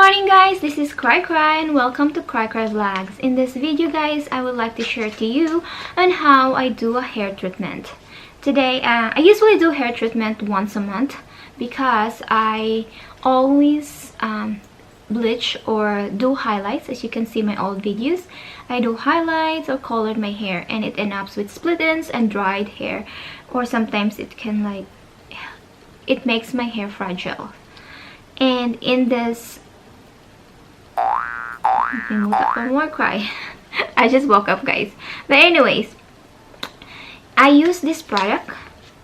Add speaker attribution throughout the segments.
Speaker 1: morning guys, this is Cry and welcome to Cry Vlogs. In this video guys, I would like to share to you on how I do a hair treatment. Today, I usually do hair treatment once a month because I always bleach or do highlights. As you can see my old videos, I do highlights or colored my hair and it ends up with split ends and dried hair, or sometimes it can it makes my hair fragile. And in this one more cry. I just woke up guys. But anyways, I use this product.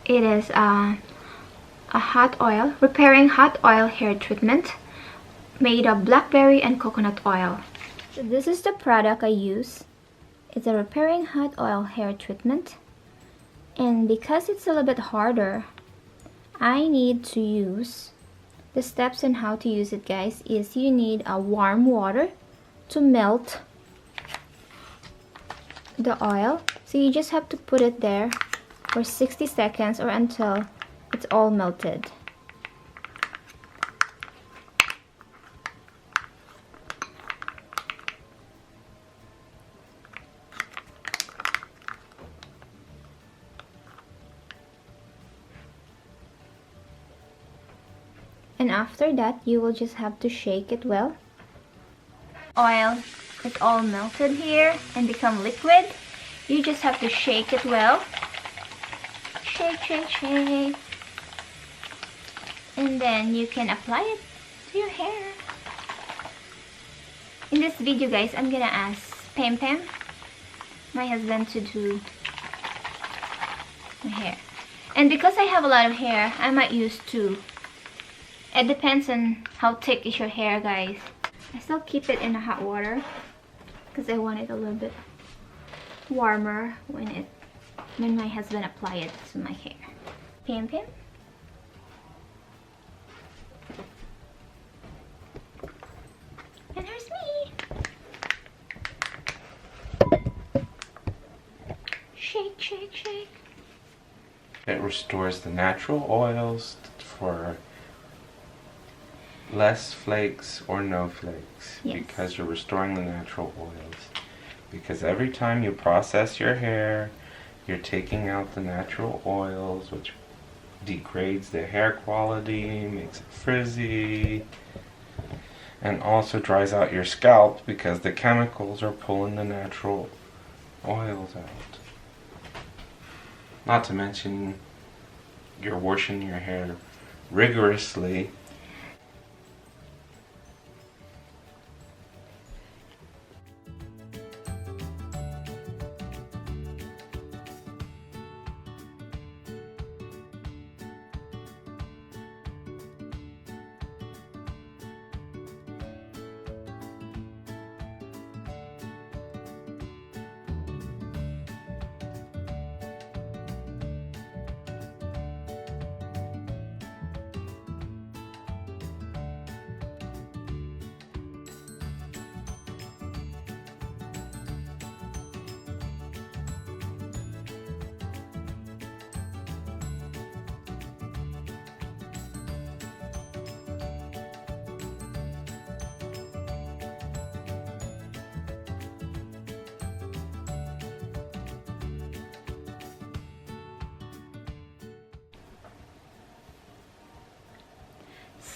Speaker 1: It is a hot oil, repairing hot oil hair treatment made of blackberry and coconut oil. So this is the product I use. It's a repairing hot oil hair treatment, and because it's a little bit harder, I need to use the steps on how to use it guys. Is you need a warm water to melt the oil. So you just have to put it there for 60 seconds or until it's all melted. And after that, you will just have to shake it well. Oil is all melted here and become liquid. You just have to shake it well. Shake, shake, shake. And then you can apply it to your hair. In this video guys, I'm gonna ask Pam, my husband, to do my hair. And because I have a lot of hair, I might use two. It depends on how thick is your hair guys. I still keep it in the hot water because I want it a little bit warmer when my husband apply it to my hair. Pam. And here's me. Shake, shake, shake.
Speaker 2: It restores the natural oils for less flakes or no flakes. Yes. Because you're restoring the natural oils. Because every time you process your hair, you're taking out the natural oils, which degrades the hair quality, makes it frizzy, and also dries out your scalp because the chemicals are pulling the natural oils out. Not to mention you're washing your hair rigorously.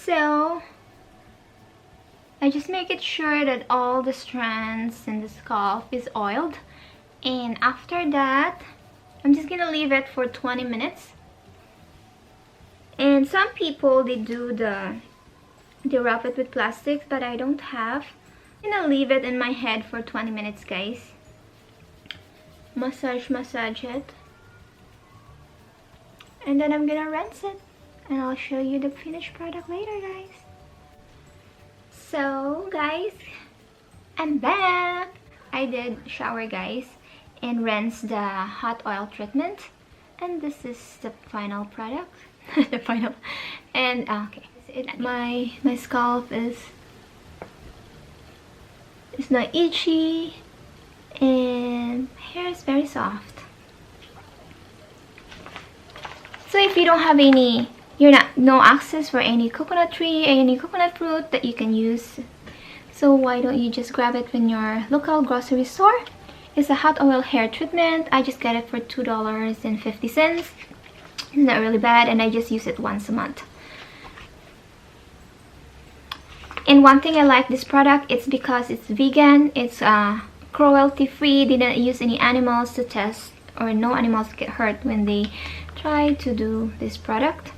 Speaker 1: So I just make it sure that all the strands in the scalp is oiled, and after that I'm just gonna leave it for 20 minutes. And some people, they wrap it with plastic, but I don't have. I'm gonna leave it in my head for 20 minutes guys. Massage it, and then I'm gonna rinse it. And I'll show you the finished product later guys. So guys, I'm back. I did shower guys and rinse the hot oil treatment, and this is the final product. The final. And okay, my scalp is not itchy and my hair is very soft. So if you don't have no access for any coconut tree, any coconut fruit that you can use So why don't you just grab it in your local grocery store? It's a hot oil hair treatment. I just got it for $2.50. It's not really bad, and I just use it once a month. And one thing I like this product, it's because it's vegan, it's cruelty free, didn't use any animals to test, or no animals get hurt when they try to do this product.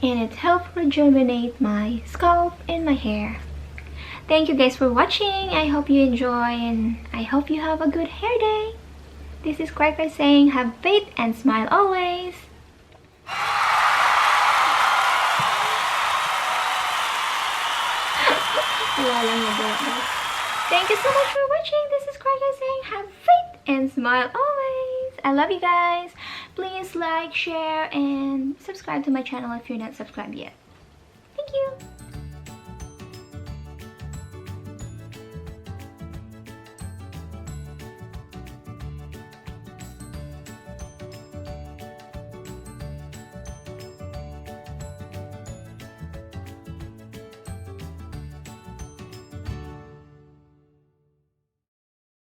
Speaker 1: And it helped rejuvenate my scalp and my hair. Thank you guys for watching. I hope you enjoy, and I hope you have a good hair day. This is Cracker saying, have faith and smile always. Thank you so much for watching. This is Cracker saying, have faith and smile always. I love you guys. Please like, share, and subscribe to my channel if you're not subscribed yet.